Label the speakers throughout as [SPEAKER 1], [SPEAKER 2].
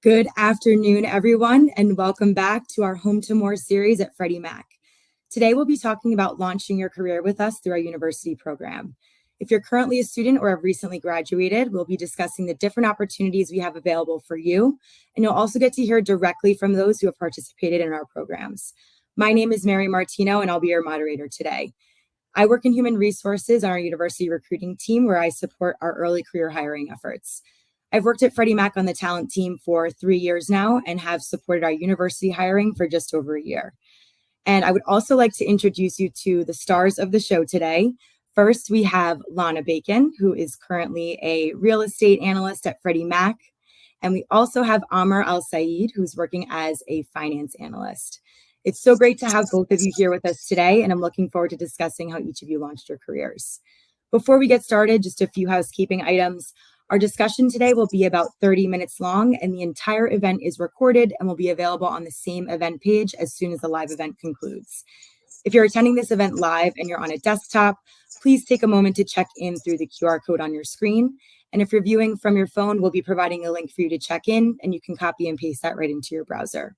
[SPEAKER 1] Good afternoon, everyone, and welcome back to our Home to More series at Freddie Mac. Today, we'll be talking about launching your career with us through our university program. If you're currently a student or have recently graduated, we'll be discussing the different opportunities we have available for you, and you'll also get to hear directly from those who have participated in our programs. My name is Mary Martino, and I'll be your moderator today. I work in human resources on our university recruiting team, where I support our early career hiring efforts. I've worked at Freddie Mac on the talent team for 3 years now and have supported our university hiring for just over a year. And I would also like to introduce you to the stars of the show today. First, we have Lana Bacon, who is currently a real estate analyst at Freddie Mac. And we also have Amr Al-Saeed, who's working as a finance analyst. It's so great to have both of you here with us today, and I'm looking forward to discussing how each of you launched your careers. Before we get started, just a few housekeeping items. Our discussion today will be about 30 minutes long, and the entire event is recorded and will be available on the same event page as soon as the live event concludes. If you're attending this event live and you're on a desktop, please take a moment to check in through the QR code on your screen. And if you're viewing from your phone, we'll be providing a link for you to check in, and you can copy and paste that right into your browser.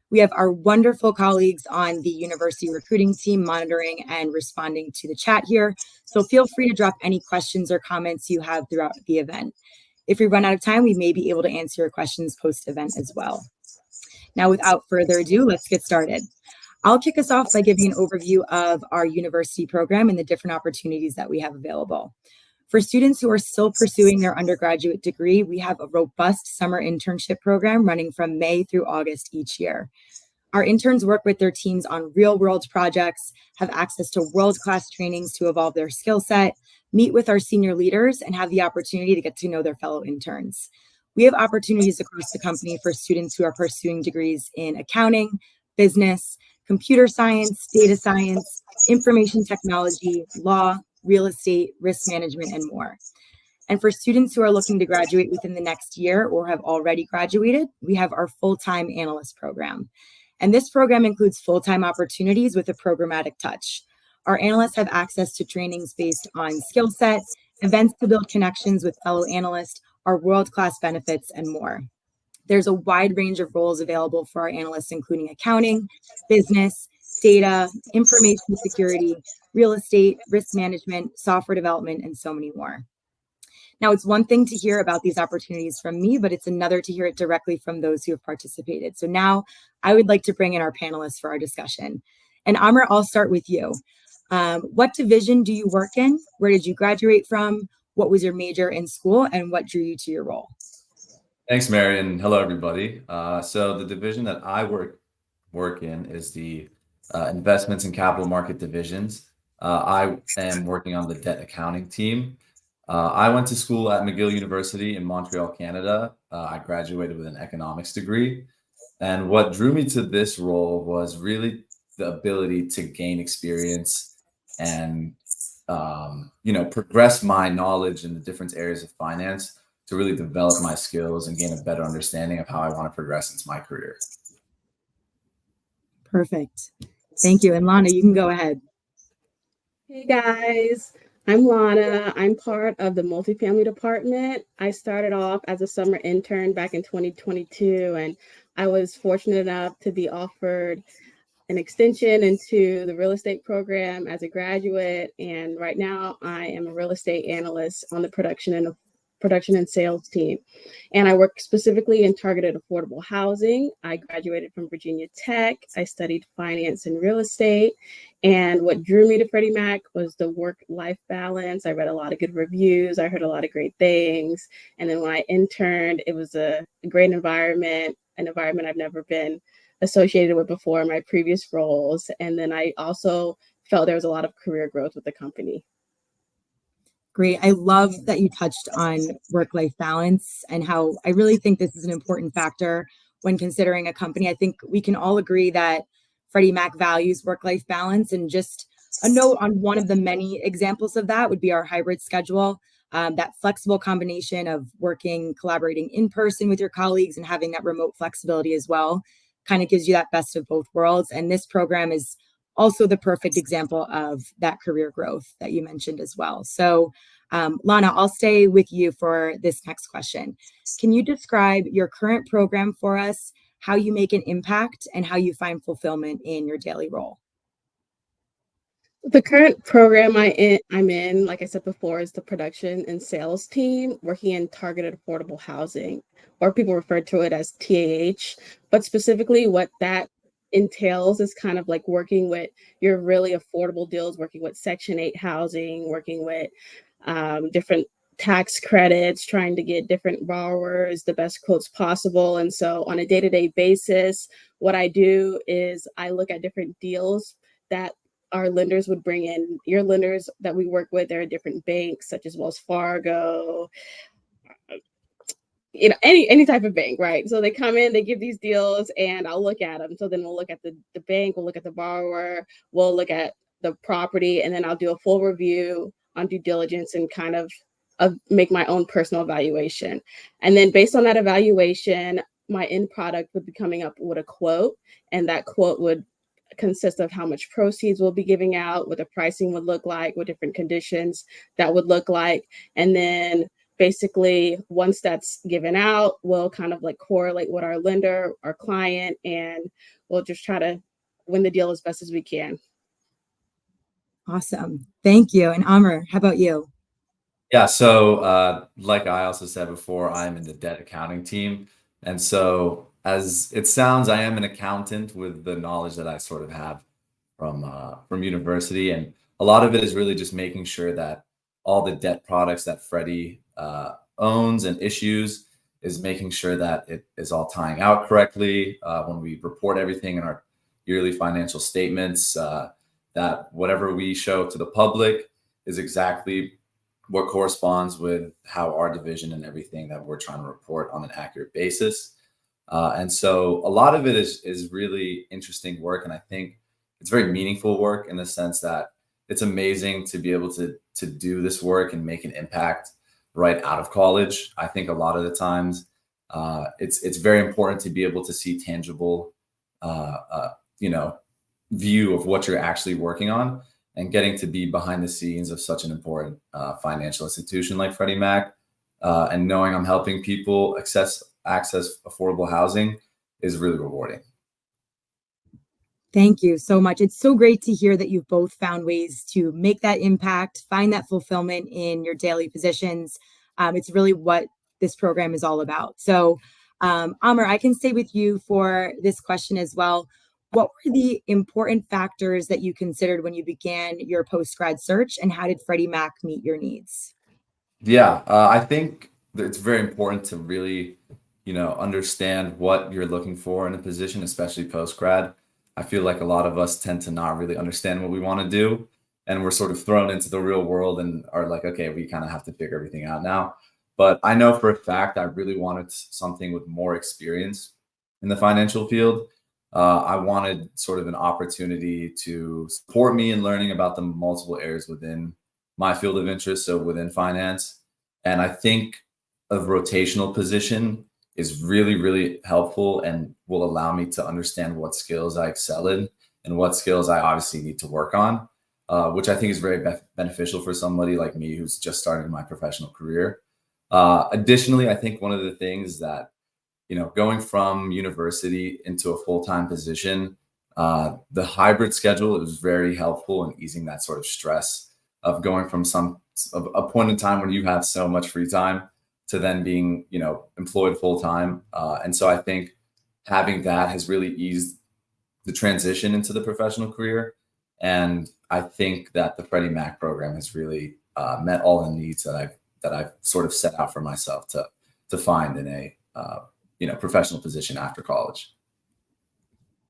[SPEAKER 1] We have our wonderful colleagues on the university recruiting team monitoring and responding to the chat here. So feel free to drop any questions or comments you have throughout the event. If we run out of time, we may be able to answer your questions post-event as well. Now, without further ado, let's get started. I'll kick us off by giving an overview of our university program and the different opportunities that we have available. For students who are still pursuing their undergraduate degree, we have a robust summer internship program running from May through August each year. Our interns work with their teams on real-world projects, have access to world-class trainings to evolve their skill set, meet with our senior leaders, and have the opportunity to get to know their fellow interns. We have opportunities across the company for students who are pursuing degrees in accounting, business, computer science, data science, information technology, law, real estate, risk management, and more. And for students who are looking to graduate within the next year or have already graduated, we have our full-time analyst program. And this program includes full-time opportunities with a programmatic touch. Our analysts have access to trainings based on skill set, events to build connections with fellow analysts, our world-class benefits, and more. There's a wide range of roles available for our analysts, including accounting, business, data, information security, real estate, risk management, software development, and so many more. Now, it's one thing to hear about these opportunities from me, but it's another to hear it directly from those who have participated. So now I would like to bring in our panelists for our discussion. And Amr, I'll start with you. What division do you work in? Where did you graduate from? What was your major in school? And what drew you to your role?
[SPEAKER 2] Thanks, Mary, and hello, everybody. So the division that I work in is the investments and capital market divisions. I am working on the debt accounting team. I went to school at McGill University in Montreal, Canada. I graduated with an economics degree. And what drew me to this role was really the ability to gain experience and, progress my knowledge in the different areas of finance to really develop my skills and gain a better understanding of how I want to progress into my career.
[SPEAKER 1] Perfect. Thank you. And Lana, you can go ahead.
[SPEAKER 3] Hey guys, I'm Lana. I'm part of the multifamily department. I started off as a summer intern back in 2022, and I was fortunate enough to be offered an extension into the real estate program as a graduate. And right now I am a real estate analyst on the production and sales team. And I work specifically in targeted affordable housing. I graduated from Virginia Tech. I studied finance and real estate. And what drew me to Freddie Mac was the work-life balance. I read a lot of good reviews. I heard a lot of great things. And then when I interned, it was a great environment, an environment I've never been associated with before in my previous roles. And then I also felt there was a lot of career growth with the company.
[SPEAKER 1] Great. I love that you touched on work-life balance and how I really think this is an important factor when considering a company. I think we can all agree that Freddie Mac values work-life balance. And just a note on one of the many examples of that would be our hybrid schedule, that flexible combination of working, collaborating in person with your colleagues and having that remote flexibility as well kind of gives you that best of both worlds. And this program is also the perfect example of that career growth that you mentioned as well. So Lana, I'll stay with you for this next question. Can you describe your current program for us, how you make an impact, and how you find fulfillment in your daily role?
[SPEAKER 3] The current program I'm in, like I said before, is the production and sales team working in targeted affordable housing, or people refer to it as TAH. But specifically, what that entails is kind of like working with your really affordable deals, working with Section 8 housing, working with different tax credits, trying to get different borrowers the best quotes possible. And so, on a day to day basis, what I do is I look at different deals that our lenders would bring in. Your lenders that we work with, there are different banks such as Wells Fargo, any type of bank, right? So they come in, they give these deals, and I'll look at them. So then we'll look at the bank, we'll look at the borrower, we'll look at the property, and then I'll do a full review on due diligence and kind of make my own personal evaluation. And then based on that evaluation, my end product would be coming up with a quote, and that quote would consist of how much proceeds we'll be giving out, what the pricing would look like, what different conditions that would look like. And then basically, once that's given out, we'll kind of like correlate with our lender, our client, and we'll just try to win the deal as best as we can.
[SPEAKER 1] Awesome. Thank you. And Amr, how about you?
[SPEAKER 2] Yeah, so like I also said before, I'm in the debt accounting team. And so as it sounds, I am an accountant with the knowledge that I sort of have from university. And a lot of it is really just making sure that all the debt products that Freddie owns and issues is making sure that it is all tying out correctly when we report everything in our yearly financial statements, that whatever we show to the public is exactly what corresponds with how our division and everything that we're trying to report on an accurate basis. And so a lot of it is really interesting work. And I think it's very meaningful work in the sense that it's amazing to be able to do this work and make an impact right out of college. I think a lot of the times it's very important to be able to see tangible, view of what you're actually working on, and getting to be behind the scenes of such an important financial institution like Freddie Mac, and knowing I'm helping people access affordable housing is really rewarding.
[SPEAKER 1] Thank you so much. It's so great to hear that you've both found ways to make that impact, find that fulfillment in your daily positions. It's really what this program is all about. So, Amr, I can stay with you for this question as well. What were the important factors that you considered when you began your post-grad search, and how did Freddie Mac meet your needs?
[SPEAKER 2] Yeah, I think that it's very important to really, understand what you're looking for in a position, especially post-grad. I feel like a lot of us tend to not really understand what we want to do, and we're sort of thrown into the real world and are like, okay, we kind of have to figure everything out now. But I know for a fact I really wanted something with more experience in the financial field. I wanted sort of an opportunity to support me in learning about the multiple areas within my field of interest, so within finance. And I think a rotational position is really, really helpful and will allow me to understand what skills I excel in and what skills I obviously need to work on, which I think is very beneficial for somebody like me who's just starting my professional career. Additionally, I think one of the things that going from university into a full-time position, the hybrid schedule is very helpful in easing that sort of stress of going from a point in time when you have so much free time to then being, employed full-time. And so I think having that has really eased the transition into the professional career. And I think that the Freddie Mac program has really met all the needs that I've sort of set out for myself to find in a professional position after college.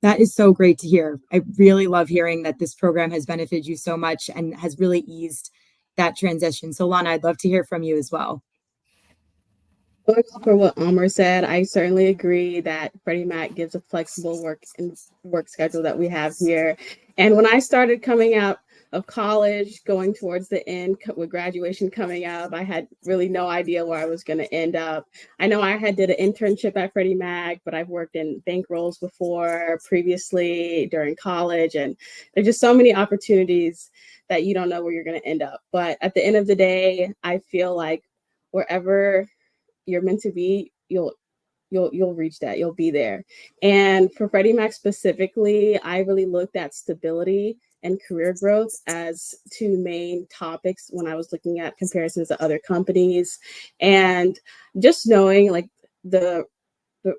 [SPEAKER 1] That is so great to hear. I really love hearing that this program has benefited you so much and has really eased that transition. So Lana, I'd love to hear from you as well.
[SPEAKER 3] For what Amr said, I certainly agree that Freddie Mac gives a flexible work schedule that we have here. And when I started coming out of college, going towards the end with graduation coming up. I had really no idea where I was going to end up. I know I had did an internship at Freddie Mac, but I've worked in bank roles before previously during college, and there's just so many opportunities that you don't know where you're going to end up. But at the end of the day, I feel like wherever you're meant to be, you'll reach that. You'll be there. And for Freddie Mac specifically, I really looked at stability and career growth as two main topics when I was looking at comparisons to other companies. And just knowing like the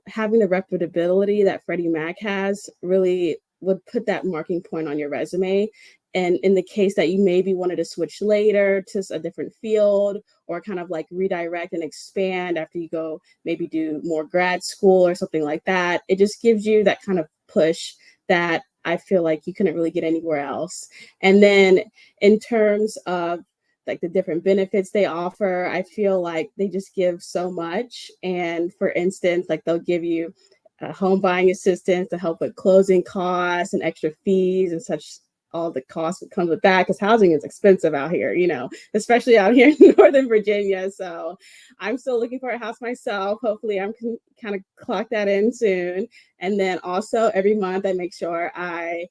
[SPEAKER 3] having the reputability that Freddie Mac has really would put that marking point on your resume. And in the case that you maybe wanted to switch later to a different field or kind of like redirect and expand after you go maybe do more grad school or something like that, it just gives you that kind of push that I feel like you couldn't really get anywhere else. And then in terms of like the different benefits they offer, I feel like they just give so much. And for instance, like they'll give you a home buying assistance to help with closing costs and extra fees and such, all the costs that comes with that, because housing is expensive out here, you know, especially out here in Northern Virginia. So I'm still looking for a house myself. Hopefully I can kind of clock that in soon. And then also every month I make sure I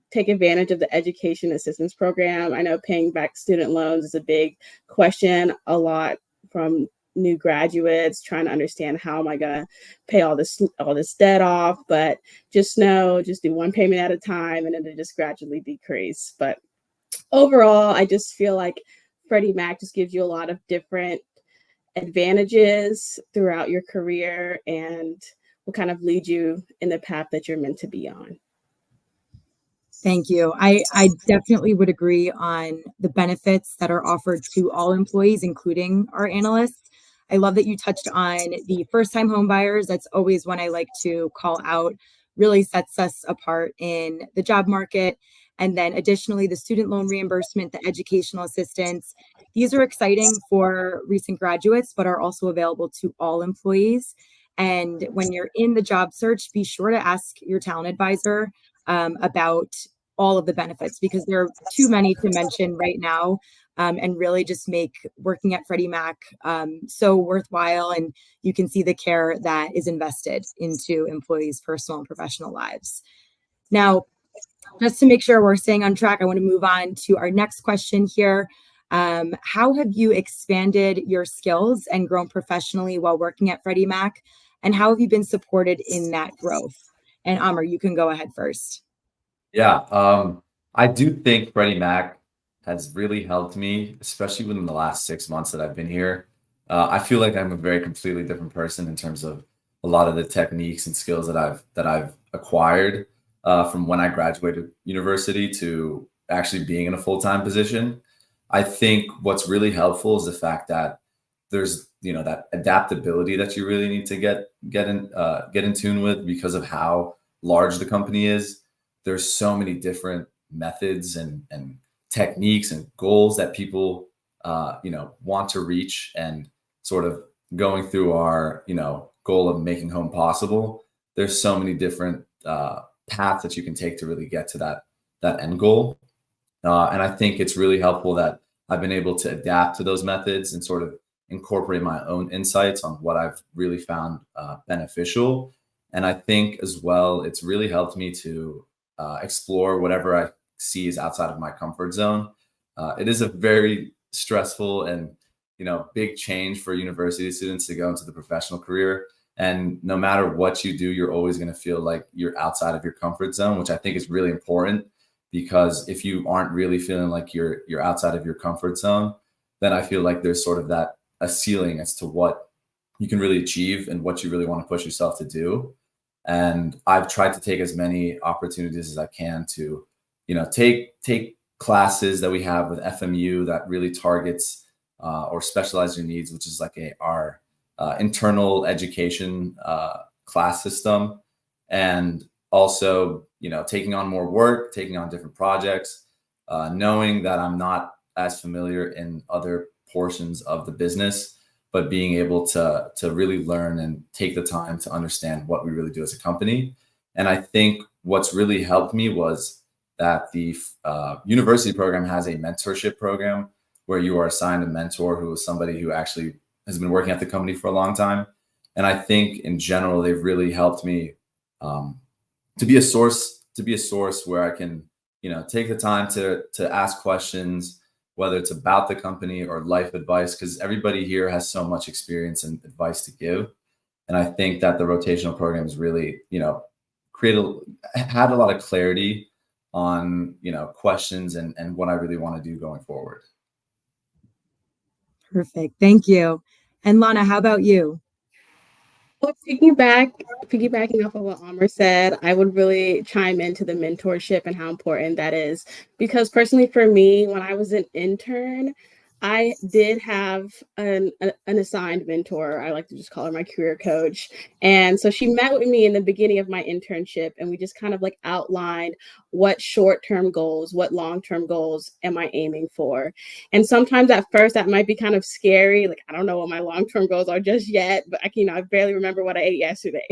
[SPEAKER 3] take advantage of the education assistance program. I know paying back student loans is a big question a lot from new graduates trying to understand how am I going to pay all this debt off, but just do one payment at a time and it'll just gradually decrease. But overall, I just feel like Freddie Mac just gives you a lot of different advantages throughout your career and will kind of lead you in the path that you're meant to be on.
[SPEAKER 1] Thank you. I definitely would agree on the benefits that are offered to all employees, including our analysts. I love that you touched on the first-time home buyers. That's always one I like to call out. Really sets us apart in the job market. And then additionally, the student loan reimbursement, the educational assistance. These are exciting for recent graduates, but are also available to all employees. And when you're in the job search, be sure to ask your talent advisor about all of the benefits, because there are too many to mention right now, and really just make working at Freddie Mac so worthwhile. And you can see the care that is invested into employees' personal and professional lives. Now, just to make sure we're staying on track, I want to move on to our next question here. How have you expanded your skills and grown professionally while working at Freddie Mac? And how have you been supported in that growth? And Amr, you can go ahead first.
[SPEAKER 2] Yeah, I do think Freddie Mac has really helped me, especially within the last 6 months that I've been here. I feel like I'm a very completely different person in terms of a lot of the techniques and skills that I've acquired from when I graduated university to actually being in a full-time position. I think what's really helpful is the fact that there's that adaptability that you really need to get in tune with because of how large the company is. There's so many different methods and techniques and goals that people want to reach, and sort of going through our goal of making home possible. There's so many different paths that you can take to really get to that end goal, and I think it's really helpful that I've been able to adapt to those methods and sort of incorporate my own insights on what I've really found beneficial. And I think as well, it's really helped me to explore whatever I see is outside of my comfort zone. It is a very stressful and big change for university students to go into the professional career. And no matter what you do, you're always going to feel like you're outside of your comfort zone, which I think is really important, because if you aren't really feeling like you're outside of your comfort zone, then I feel like there's sort of a ceiling as to what you can really achieve and what you really want to push yourself to do. And I've tried to take as many opportunities as I can to, take classes that we have with FMU that really targets or specialize your needs, which is like our internal education class system. And also, taking on more work, taking on different projects, knowing that I'm not as familiar in other portions of the business, but being able to really learn and take the time to understand what we really do as a company. And I think what's really helped me was that the university program has a mentorship program where you are assigned a mentor who is somebody who actually has been working at the company for a long time. And I think in general, they've really helped me to be a source where I can, take the time to ask questions, whether it's about the company or life advice, because everybody here has so much experience and advice to give. And I think that the rotational programs really, had a lot of clarity on, questions and what I really want to do going forward.
[SPEAKER 1] Perfect. Thank you. And Lana, how about you?
[SPEAKER 3] Well, piggybacking off of what Amr said, I would really chime into the mentorship and how important that is. Because personally, for me, when I was an intern, I did have an assigned mentor. I like to just call her my career coach. And so she met with me in the beginning of my internship, and we just kind of like outlined what short-term goals, what long-term goals am I aiming for. And sometimes at first that might be kind of scary. Like, I don't know what my long-term goals are just yet, but I barely remember what I ate yesterday.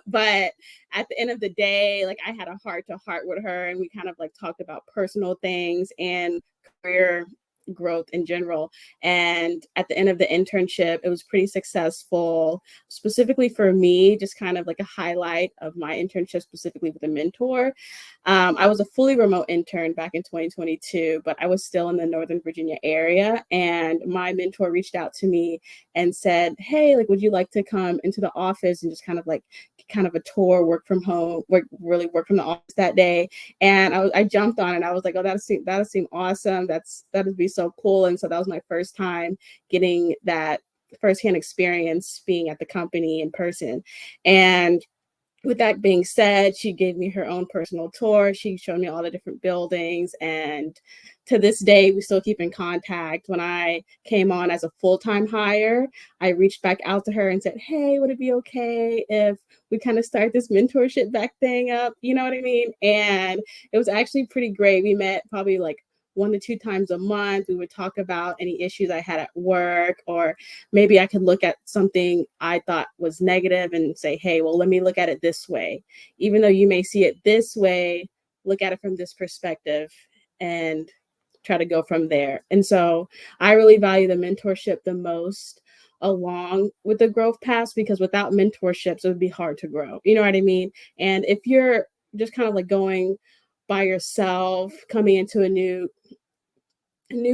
[SPEAKER 3] But at the end of the day, like, I had a heart to heart with her, and we kind of like talked about personal things and career growth in general. And at the end of the internship, it was pretty successful. Specifically for me, just kind of like a highlight of my internship, specifically with a mentor. I was a fully remote intern back in 2022, but I was still in the Northern Virginia area. And my mentor reached out to me and said, "Hey, like, would you like to come into the office and just kind of a tour, work from home, really work from the office that day?" And I jumped on it. I was like, "Oh, that'll seem awesome. That'd be so cool." And so that was my first time getting that firsthand experience being at the company in person. And with that being said, she gave me her own personal tour. She showed me all the different buildings. And to this day, we still keep in contact. When I came on as a full-time hire, I reached back out to her and said, "Hey, would it be okay if we kind of start this mentorship back thing up?" You know what I mean? And it was actually pretty great. We met probably like 1 to 2 times a month. We would talk about any issues I had at work, or maybe I could look at something I thought was negative and say, "Hey, well, let me look at it this way. Even though you may see it this way, look at it from this perspective," and try to go from there. And so I really value the mentorship the most, along with the growth paths, because without mentorships, it would be hard to grow. You know what I mean? And if you're just kind of like going by yourself, coming into a new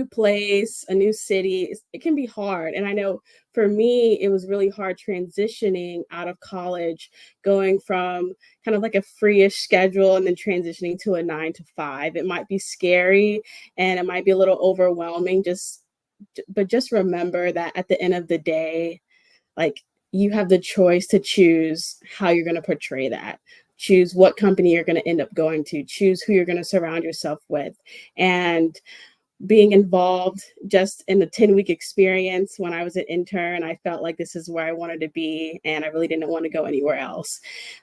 [SPEAKER 3] place, a new city, it can be hard. And I know for me, it was really hard transitioning out of college, going from kind of like a free-ish schedule and then transitioning to a 9 to 5. It might be scary and it might be a little overwhelming, but just remember that at the end of the day, like, you have the choice to choose how you're going to portray that. Choose what company you're going to end up going to, choose who you're going to surround yourself with. And being involved just in the 10-week experience when I was an intern, I felt like this is where I wanted to be. And I really didn't want to go anywhere else,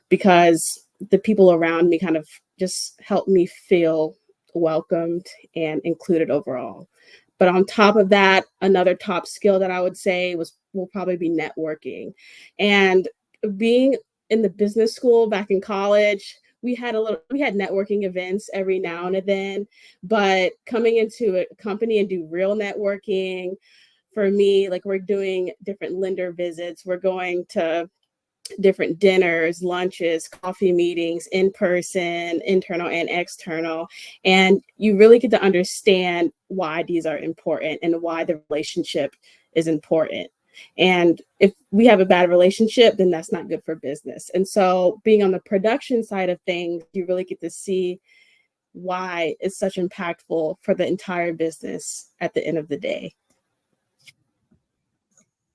[SPEAKER 3] because the people around me kind of just helped me feel welcomed and included overall. But on top of that, another top skill that I would say will probably be networking. And being in the business school back in college, we had networking events every now and then, but coming into a company and do real networking, for me, like, we're doing different lender visits, we're going to different dinners, lunches, coffee meetings, in person, internal and external. And you really get to understand why these are important and why the relationship is important. And if we have a bad relationship, then that's not good for business. And so being on the production side of things, you really get to see why it's such impactful for the entire business at the end of the day.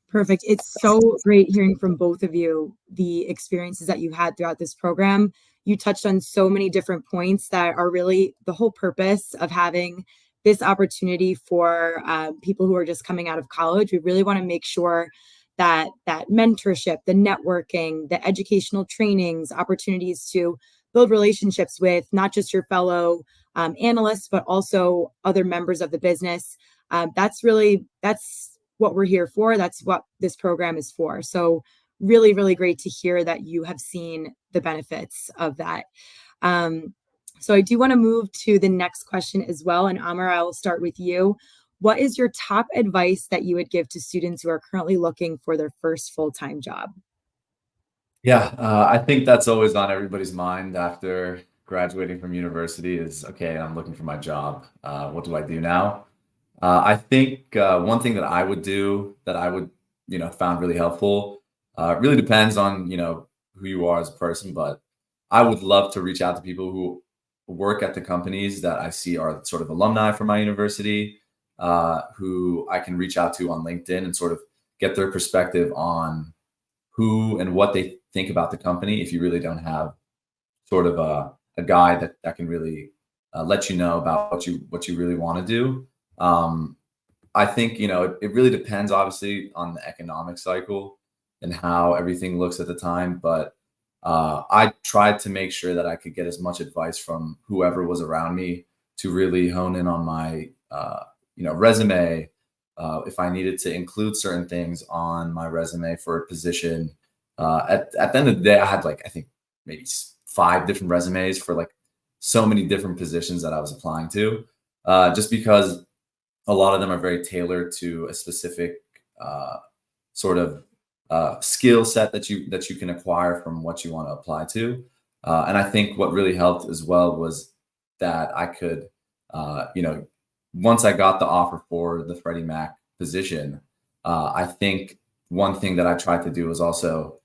[SPEAKER 1] Perfect. It's so great hearing from both of you the experiences that you had throughout this program. You touched on so many different points that are really the whole purpose of having this opportunity for people who are just coming out of college. We really want to make sure that that mentorship, the networking, the educational trainings, opportunities to build relationships with not just your fellow analysts, but also other members of the business. That's what we're here for. That's what this program is for. So really, really great to hear that you have seen the benefits of that. So I do want to move to the next question as well. And Amar, I will start with you. What is your top advice that you would give to students who are currently looking for their first full-time job?
[SPEAKER 2] Yeah, I think that's always on everybody's mind after graduating from university is, okay, I'm looking for my job. What do I do now? I think one thing that I would do that I would, found really helpful, really depends on, who you are as a person, but I would love to reach out to people who work at the companies that I see are sort of alumni from my university, who I can reach out to on LinkedIn and sort of get their perspective on who and what they think about the company if you really don't have sort of a guide that can really let you know about what you really want to do. I think it really depends obviously on the economic cycle and how everything looks at the time, but I tried to make sure that I could get as much advice from whoever was around me to really hone in on my resume. If I needed to include certain things on my resume for a position, at the end of the day, I had like I think maybe 5 different resumes for like so many different positions that I was applying to, just because a lot of them are very tailored to a specific sort of skill set that you can acquire from what you want to apply to. And I think what really helped as well was that I could, once I got the offer for the Freddie Mac position, I think one thing that I tried to do was also,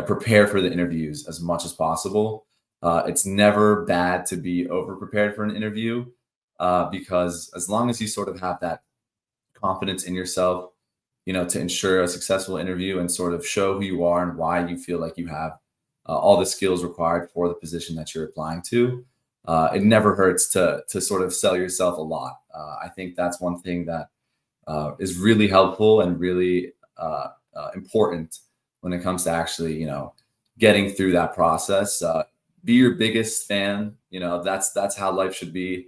[SPEAKER 2] prepare for the interviews as much as possible. It's never bad to be over prepared for an interview, because as long as you sort of have that confidence in yourself, to ensure a successful interview and sort of show who you are and why you feel like you have all the skills required for the position that you're applying to. It never hurts to sort of sell yourself a lot. I think that's one thing that is really helpful and really important when it comes to actually, getting through that process. Be your biggest fan. That's how life should be.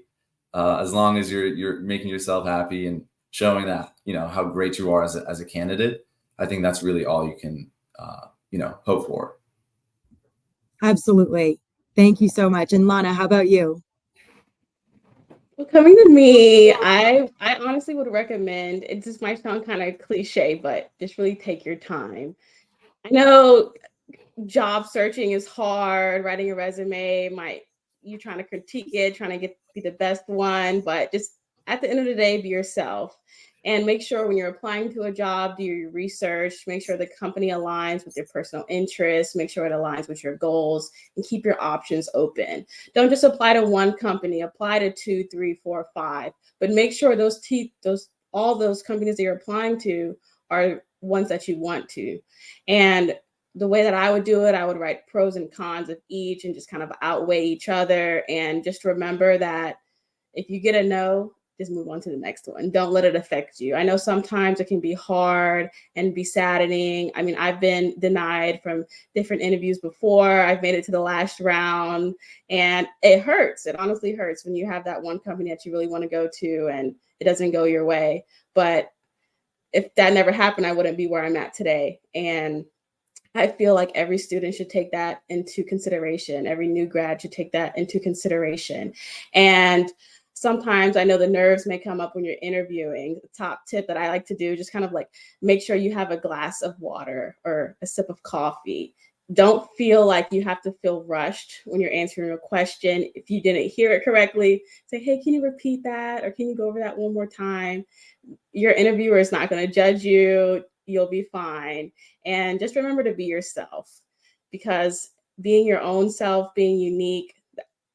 [SPEAKER 2] As long as you're making yourself happy and showing that how great you are as a candidate, I think that's really all you can hope for.
[SPEAKER 1] Absolutely. Thank you so much. And Lana, how about you?
[SPEAKER 3] Well, coming to me, I honestly would recommend, it just might sound kind of cliche, but just really take your time. I know job searching is hard, writing a resume, you trying to critique it, trying to be the best one, but just at the end of the day, be yourself. And make sure when you're applying to a job, do your research, make sure the company aligns with your personal interests, make sure it aligns with your goals, and keep your options open. Don't just apply to one company, apply to 2, 3, 4, 5, but make sure all those companies that you're applying to are ones that you want to. And the way that I would do it, I would write pros and cons of each and just kind of outweigh each other. And just remember that if you get a no, just move on to the next one. Don't let it affect you. I know sometimes it can be hard and be saddening. I mean, I've been denied from different interviews before. I've made it to the last round and it hurts. It honestly hurts when you have that one company that you really want to go to and it doesn't go your way. But if that never happened, I wouldn't be where I'm at today. And I feel like every student should take that into consideration. Every new grad should take that into consideration. And sometimes I know the nerves may come up when you're interviewing. The top tip that I like to do, just kind of like make sure you have a glass of water or a sip of coffee. Don't feel like you have to feel rushed when you're answering a question. If you didn't hear it correctly, say, hey, can you repeat that? Or can you go over that one more time? Your interviewer is not going to judge you. You'll be fine. And just remember to be yourself, because being your own self, being unique,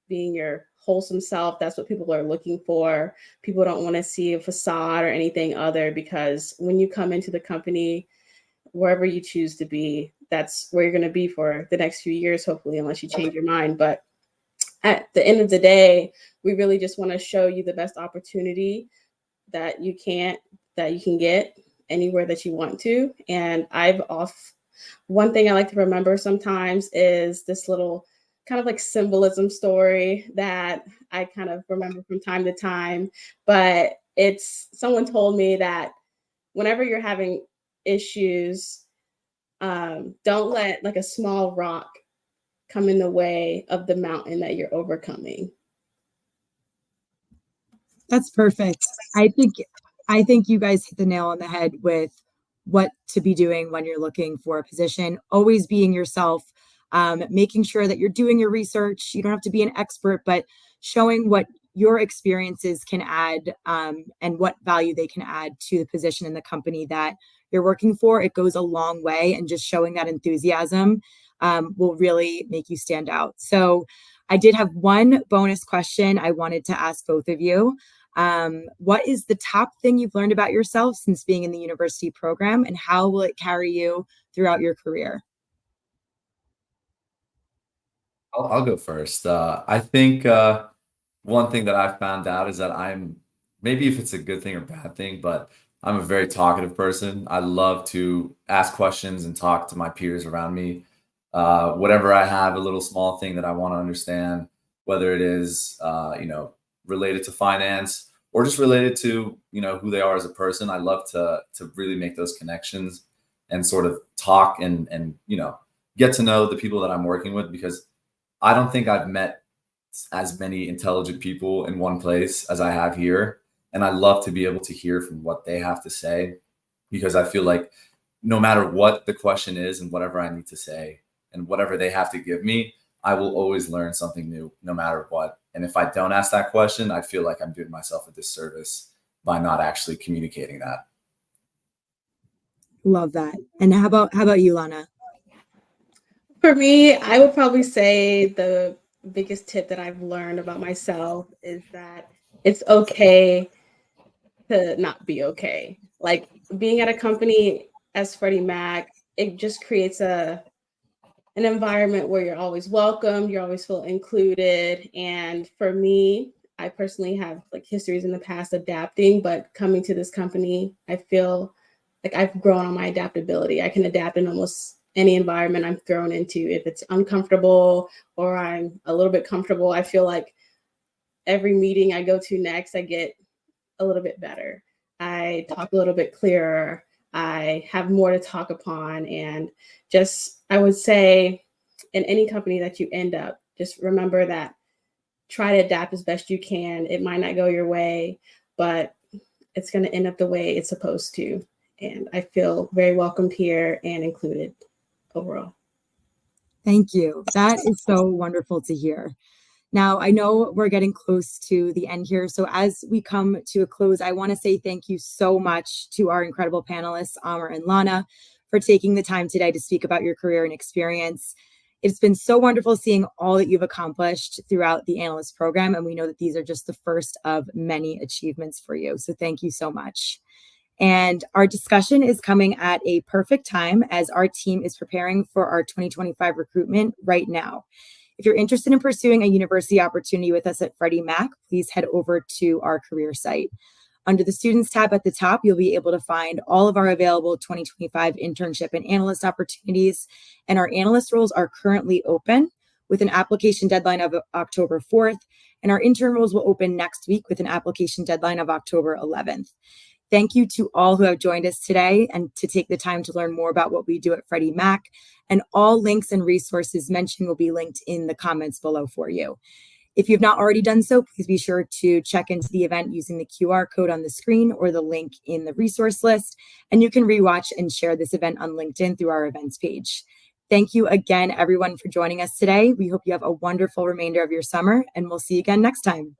[SPEAKER 3] being your wholesome self, that's what people are looking for. People don't want to see a facade or anything other, because when you come into the company, wherever you choose to be, that's where you're going to be for the next few years, hopefully, unless you change your mind. But at the end of the day, we really just want to show you the best opportunity that you can get anywhere that you want to. And one thing I like to remember sometimes is this little kind of like symbolism story that I kind of remember from time to time. But someone told me that whenever you're having issues, don't let like a small rock come in the way of the mountain that you're overcoming.
[SPEAKER 1] That's perfect. I think you guys hit the nail on the head with what to be doing when you're looking for a position. Always being yourself, making sure that you're doing your research. You don't have to be an expert, but showing what your experiences can add, and what value they can add to the position in the company that you're working for. It goes a long way, and just showing that enthusiasm will really make you stand out. So I did have one bonus question I wanted to ask both of you. What is the top thing you've learned about yourself since being in the university program, and how will it carry you throughout your career?
[SPEAKER 2] I'll go first. I think one thing that I've found out is that maybe if it's a good thing or bad thing, but I'm a very talkative person. I love to ask questions and talk to my peers around me. Whatever I have, a little small thing that I want to understand, whether it is, related to finance or just related to, who they are as a person. I love to really make those connections and sort of talk and get to know the people that I'm working with, because I don't think I've met as many intelligent people in one place as I have here. And I love to be able to hear from what they have to say, because I feel like no matter what the question is and whatever I need to say and whatever they have to give me, I will always learn something new no matter what. And if I don't ask that question, I feel like I'm doing myself a disservice by not actually communicating that.
[SPEAKER 1] Love that. And how about you, Lana?
[SPEAKER 3] For me, I would probably say the biggest tip that I've learned about myself is that it's okay to not be okay. Like being at a company as Freddie Mac, it just creates an environment where you're always welcome, you always feel included. And for me, I personally have like histories in the past adapting, but coming to this company, I feel like I've grown on my adaptability. I can adapt in almost any environment I'm thrown into. If it's uncomfortable or I'm a little bit comfortable, I feel like every meeting I go to next, I get a little bit better. I talk a little bit clearer. I have more to talk upon. And just, I would say, in any company that you end up, just remember that try to adapt as best you can. It might not go your way, but it's going to end up the way it's supposed to. And I feel very welcomed here and included overall.
[SPEAKER 1] Thank you. That is so wonderful to hear. Now, I know we're getting close to the end here. So as we come to a close, I want to say thank you so much to our incredible panelists, Amr and Lana, for taking the time today to speak about your career and experience. It's been so wonderful seeing all that you've accomplished throughout the analyst program. And we know that these are just the first of many achievements for you. So thank you so much. And our discussion is coming at a perfect time as our team is preparing for our 2025 recruitment right now. If you're interested in pursuing a university opportunity with us at Freddie Mac, please head over to our career site. Under the Students tab at the top, you'll be able to find all of our available 2025 internship and analyst opportunities. And our analyst roles are currently open with an application deadline of October 4th. And our intern roles will open next week with an application deadline of October 11th. Thank you to all who have joined us today and to take the time to learn more about what we do at Freddie Mac. And all links and resources mentioned will be linked in the comments below for you. If you've not already done so, please be sure to check into the event using the QR code on the screen or the link in the resource list. And you can rewatch and share this event on LinkedIn through our events page. Thank you again, everyone, for joining us today. We hope you have a wonderful remainder of your summer, and we'll see you again next time.